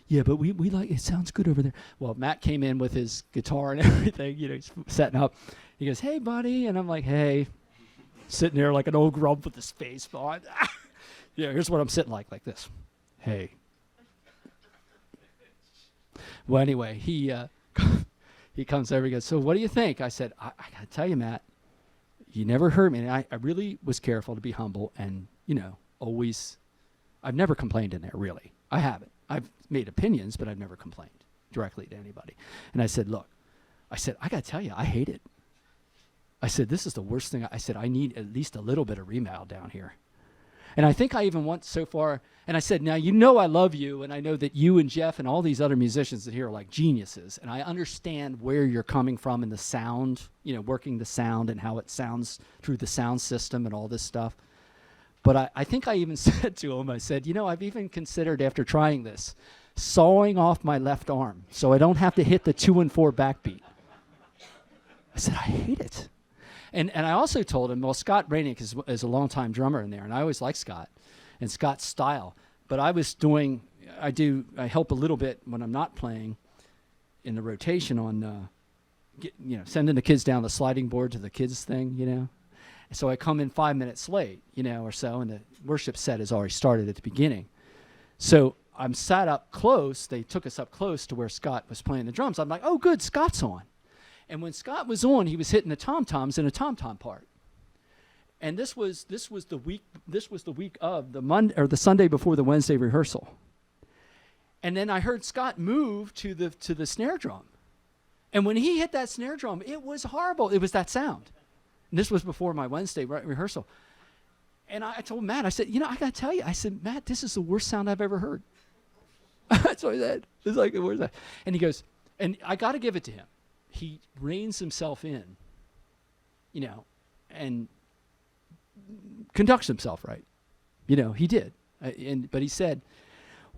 A: Yeah, but we like, it sounds good over there. Well, Matt came in with his guitar and everything, he's setting up. He goes, "Hey, buddy." And I'm like, "Hey." Sitting there like an old grump with his face on. Here's what I'm sitting like this. "Hey." Well, anyway, he comes over, he goes, "So what do you think?" I said, I got to tell you, Matt, you never heard me. And I really was careful to be humble and, always, I've never complained in there, really. I haven't. I've made opinions, but I've never complained directly to anybody. And I said, "Look," I got to tell you, I hate it. I said, "This is the worst thing." I said, "I need at least a little bit of rebound down here." And I think I even went so far, and I said, "Now, I love you, and I know that you and Jeff and all these other musicians that here are like geniuses, and I understand where you're coming from in the sound, working the sound and how it sounds through the sound system and all this stuff. But I think I even said to him, I said, I've even considered, after trying this, sawing off my left arm so I don't have to hit the 2 and 4 backbeat." I said, "I hate it." And I also told him, well, Scott Rainick is a longtime drummer in there, and I always liked Scott and Scott's style. But I help a little bit when I'm not playing in the rotation on, sending the kids down the sliding board to the kids thing, So I come in 5 minutes late, or so, and the worship set has already started at the beginning. So I'm sat up close. They took us up close to where Scott was playing the drums. I'm like, oh, good, Scott's on. And when Scott was on, he was hitting the tom-toms in a tom-tom part. And this was the week of the Monday or the Sunday before the Wednesday rehearsal. And then I heard Scott move to the snare drum. And when he hit that snare drum, it was horrible. It was that sound. And this was before my Wednesday rehearsal. And I told Matt, I said, I got to tell you, I said, "Matt, this is the worst sound I've ever heard." That's what I said. It's like, where's that? And he goes, and I got to give it to him. He reins himself in, and conducts himself right. He did. But he said,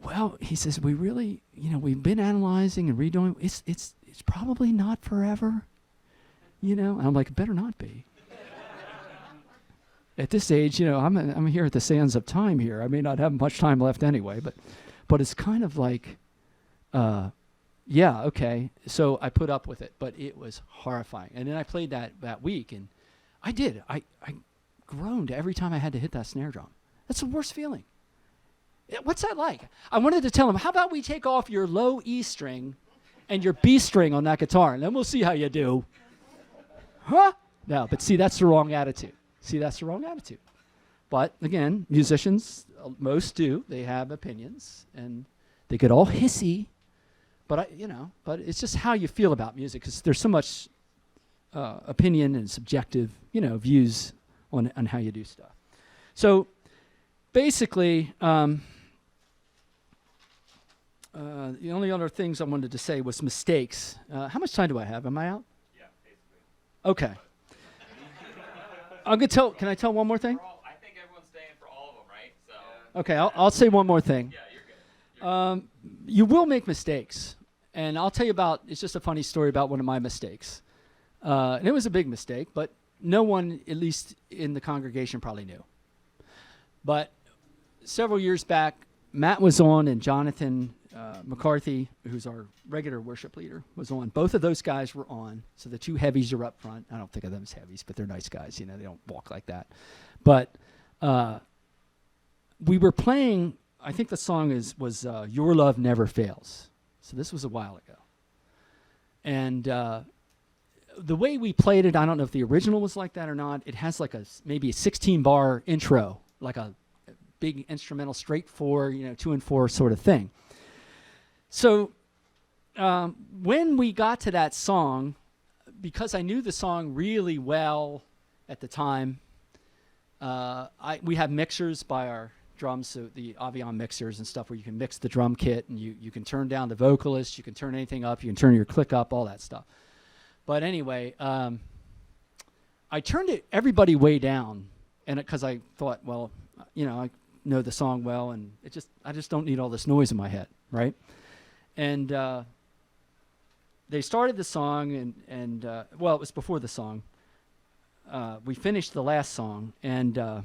A: well, he says, we really, we've been analyzing and redoing. It's probably not forever, And I'm like, it better not be. at this age, I'm here at the sands of time here. I may not have much time left anyway, but it's kind of like, yeah, okay. So I put up with it, but it was horrifying. And then I played that week, and I groaned every time I had to hit that snare drum. That's the worst feeling. What's that like? I wanted to tell him, how about we take off your low E string and your B string on that guitar, and then we'll see how you do. Huh? No, but see, that's the wrong attitude. But again, musicians, most do. They have opinions, and they get all hissy. But but it's just how you feel about music, because there's so much opinion and subjective, views on how you do stuff. So basically, the only other things I wanted to say was mistakes. How much time do I have? Am I out?
B: Yeah, basically.
A: Okay. I'm gonna tell. Can I tell one more thing?
B: I think everyone's staying for all of them, right? So.
A: Okay, I'll say one more thing.
B: Yeah, you're good.
A: You will make mistakes, and I'll tell you it's just a funny story about one of my mistakes. And it was a big mistake, but no one, at least in the congregation, probably knew. But several years back, Matt was on, and Jonathan McCarthy, who's our regular worship leader, was on. Both of those guys were on, so the two heavies are up front. I don't think of them as heavies, but they're nice guys. They don't walk like that. But we were playing, I think the song was Your Love Never Fails. So this was a while ago. And the way we played it, I don't know if the original was like that or not. It has like maybe a 16-bar intro, like a big instrumental straight 4, 2 and 4 sort of thing. So when we got to that song, because I knew the song really well at the time, we have mixers by our drums, so the Avion mixers and stuff where you can mix the drum kit, and you can turn down the vocalist, you can turn anything up, you can turn your click up, all that stuff. But anyway, I turned everybody way down, and because I thought, well, I know the song well, and I just don't need all this noise in my head, right? And they started the song, and well, it was before the song. We finished the last song, and I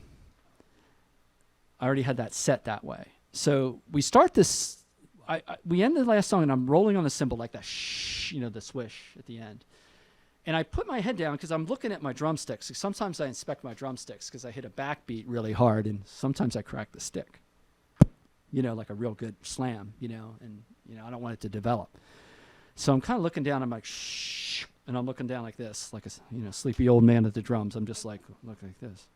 A: already had that set that way. So we start this. We end the last song, and I'm rolling on the cymbal like that, shh, the swish at the end. And I put my head down because I'm looking at my drumsticks. Sometimes I inspect my drumsticks because I hit a backbeat really hard, and sometimes I crack the stick. Like a real good slam, and I don't want it to develop. So I'm kind of looking down. I'm like, shh, and I'm looking down like this, like a sleepy old man at the drums. I'm just like, look like this.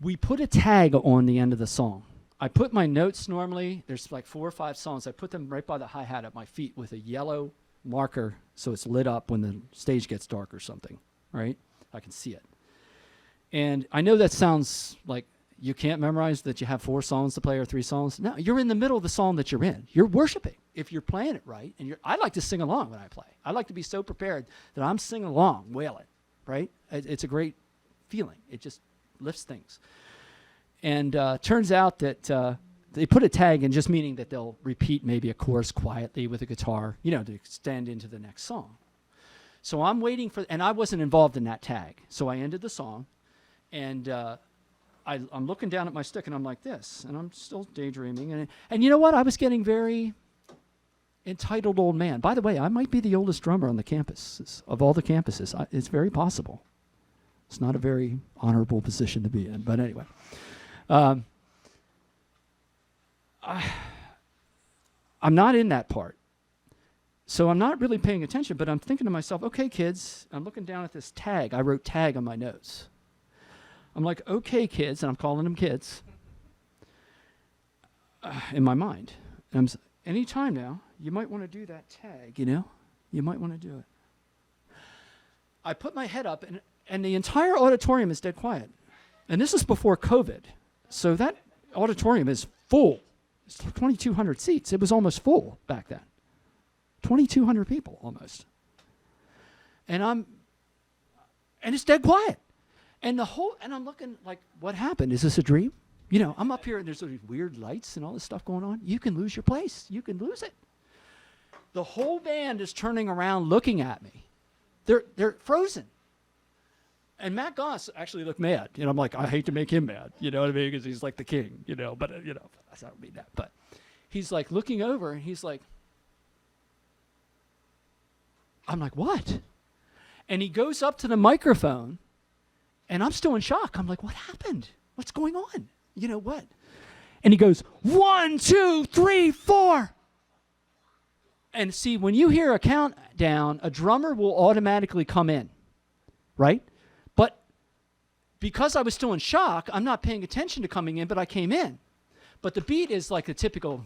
A: We put a tag on the end of the song. I put my notes normally. There's like 4 or 5 songs. I put them right by the hi-hat at my feet with a yellow marker, so it's lit up when the stage gets dark or something, right? I can see it. And I know that sounds like you can't memorize that you have 4 songs to play or 3 songs. No, you're in the middle of the song that you're in. You're worshiping if you're playing it right. And I like to sing along when I play. I like to be so prepared that I'm singing along, wailing, right? It's a great feeling. It just lifts things. And turns out that they put a tag in, just meaning that they'll repeat maybe a chorus quietly with a guitar, to extend into the next song. So I'm waiting and I wasn't involved in that tag. So I ended the song, and I'm looking down at my stick, and I'm like this, and I'm still daydreaming. And you know what? I was getting very entitled old man. By the way, I might be the oldest drummer on the campus, of all the campuses. It's very possible. It's not a very honorable position to be in, but anyway. I'm not in that part. So I'm not really paying attention, but I'm thinking to myself, okay, kids, I'm looking down at this tag. I wrote tag on my notes. I'm like, okay, kids, and I'm calling them kids in my mind. And any time now, you might want to do that tag, You might want to do it. I put my head up, and the entire auditorium is dead quiet. And this is before COVID. So that auditorium is full. It's 2,200 seats. It was almost full back then. 2,200 people almost. And it's dead quiet. And I'm looking like, what happened? Is this a dream? I'm up here and there's these weird lights and all this stuff going on. You can lose your place. You can lose it. The whole band is turning around looking at me. They're frozen. And Matt Goss actually looked mad. You know, I'm like, I hate to make him mad. You know what I mean? Because he's like the king, you know. But, I don't mean that. But he's like looking over, and he's like, I'm like, what? And he goes up to the microphone, and I'm still in shock. I'm like, what happened? What's going on? You know what? And he goes, 1, 2, 3, 4. And see, when you hear a countdown, a drummer will automatically come in, right? But because I was still in shock, I'm not paying attention to coming in, but I came in. But the beat is like a typical,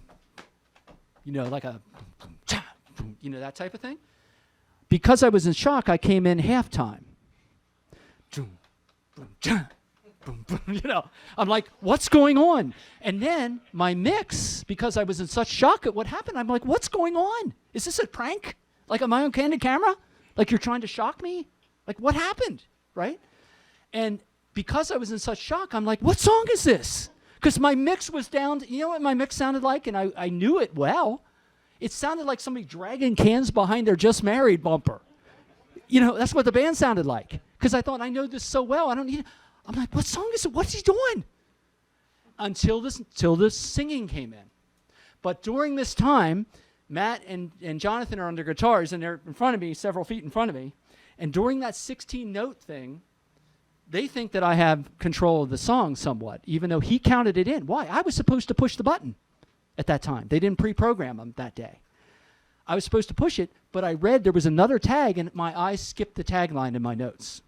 A: like a, that type of thing. Because I was in shock, I came in halftime. I'm like, what's going on? And then my mix, because I was in such shock at what happened, I'm like, what's going on? Is this a prank? Like, am I on candid camera? Like, you're trying to shock me? Like, what happened, right? And because I was in such shock, I'm like, what song is this? Because my mix was down. You know what my mix sounded like? And I knew it well. It sounded like somebody dragging cans behind their Just Married bumper. That's what the band sounded like. Because I thought, I know this so well. I don't need it. I'm like, what song is it? What's he doing? Until the singing came in. But during this time, Matt and Jonathan are on their guitars, and they're in front of me, several feet in front of me. And during that 16-note thing, they think that I have control of the song somewhat, even though he counted it in. Why? I was supposed to push the button at that time. They didn't pre-program them that day. I was supposed to push it, but I read there was another tag, and my eyes skipped the tagline in my notes.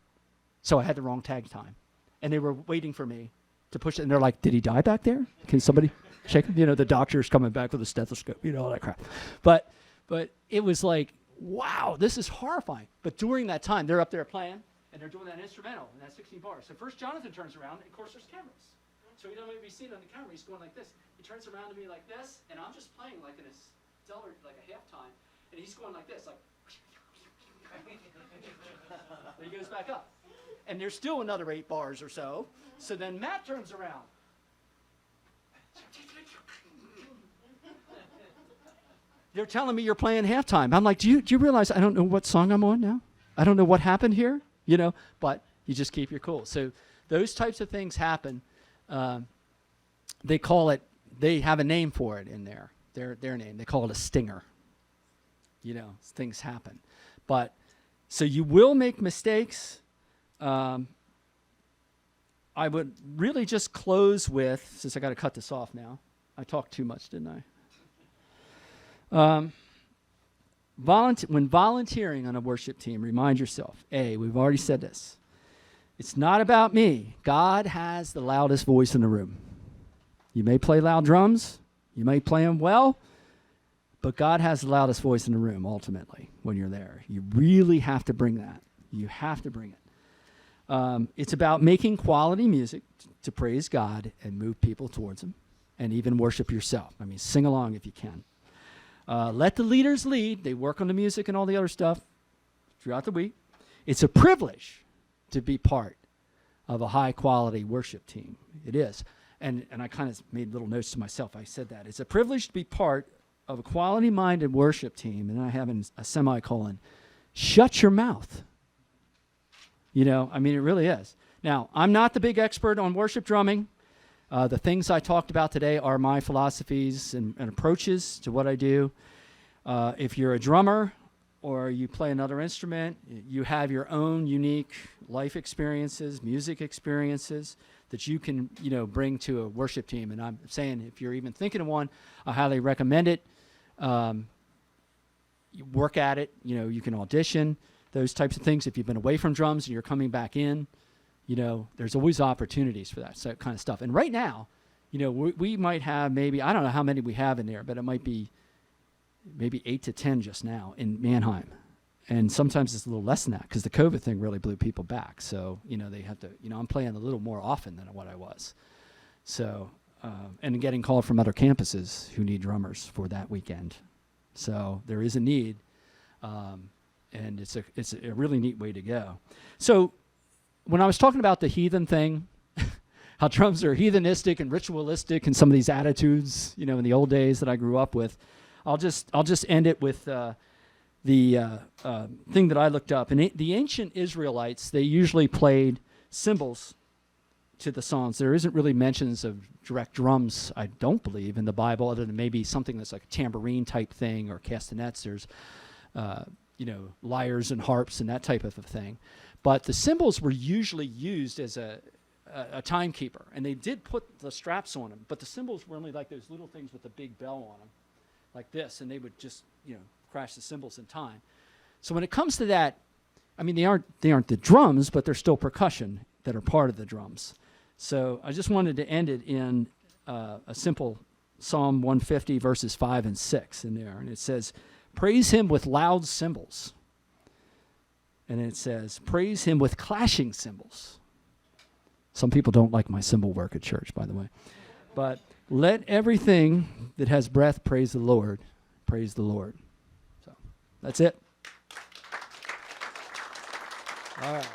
A: So I had the wrong tag time. And they were waiting for me to push it. And they're like, did he die back there? Can somebody check him? The doctor's coming back with a stethoscope, all that crap. But it was like, wow, this is horrifying. But during that time, they're up there playing, and they're doing that instrumental, and that 16 bars. So first Jonathan turns around, and of course there's cameras. So he doesn't even be seen on the camera. He's going like this. He turns around to me like this, and I'm just playing like in a stellar, like a halftime, and he's going like this, like. Then he goes back up. And there's still another 8 bars or so. So then Matt turns around. They're telling me you're playing halftime. I'm like, do you realize I don't know what song I'm on now? I don't know what happened here, but you just keep your cool. So those types of things happen. They have a name for it in there, their name. They call it a stinger. Things happen. But, so you will make mistakes. I would really just close with, since I got to cut this off now. I talked too much, didn't I? When volunteering on a worship team, remind yourself, we've already said this. It's not about me. God has the loudest voice in the room. You may play loud drums. You may play them well. But God has the loudest voice in the room, ultimately, when you're there. You really have to bring that. You have to bring it. It's about making quality music to praise God and move people towards Him, and even worship yourself. I mean, sing along if you can. Let the leaders lead. They work on the music and all the other stuff throughout the week. It's a privilege to be part of a high-quality worship team. It is. And I kind of made little notes to myself. I said that. It's a privilege to be part of a quality-minded worship team, and I have in a semicolon, shut your mouth. It really is. Now, I'm not the big expert on worship drumming. The things I talked about today are my philosophies and approaches to what I do. If you're a drummer or you play another instrument, you have your own unique life experiences, music experiences that you can, bring to a worship team. And I'm saying if you're even thinking of one, I highly recommend it. You work at it, you can audition, those types of things. If you've been away from drums and you're coming back in, there's always opportunities for that kind of stuff. And right now, we might have maybe, I don't know how many we have in there, but it might be maybe 8 to 10 just now in Mannheim. And sometimes it's a little less than that because the COVID thing really blew people back. So, they have to, I'm playing a little more often than what I was. So, and getting called from other campuses who need drummers for that weekend. So there is a need, and it's a really neat way to go. So when I was talking about the heathen thing, how drums are heathenistic and ritualistic and some of these attitudes, in the old days that I grew up with, I'll just end it with thing that I looked up, and the ancient Israelites, they usually played cymbals to the songs. There isn't really mentions of direct drums, I don't believe, in the Bible, other than maybe something that's like a tambourine type thing or castanets. There's, lyres and harps and that type of a thing. But the cymbals were usually used as a timekeeper, and they did put the straps on them, but the cymbals were only like those little things with a big bell on them, like this, and they would just, crash the cymbals in time. So when it comes to that, I mean, they aren't the drums, but they're still percussion that are part of the drums. So I just wanted to end it in a simple Psalm 150, verses 5 and 6 in there. And it says, praise him with loud cymbals. And it says, praise him with clashing cymbals. Some people don't like my cymbal work at church, by the way. But let everything that has breath praise the Lord. Praise the Lord. So that's it. All right.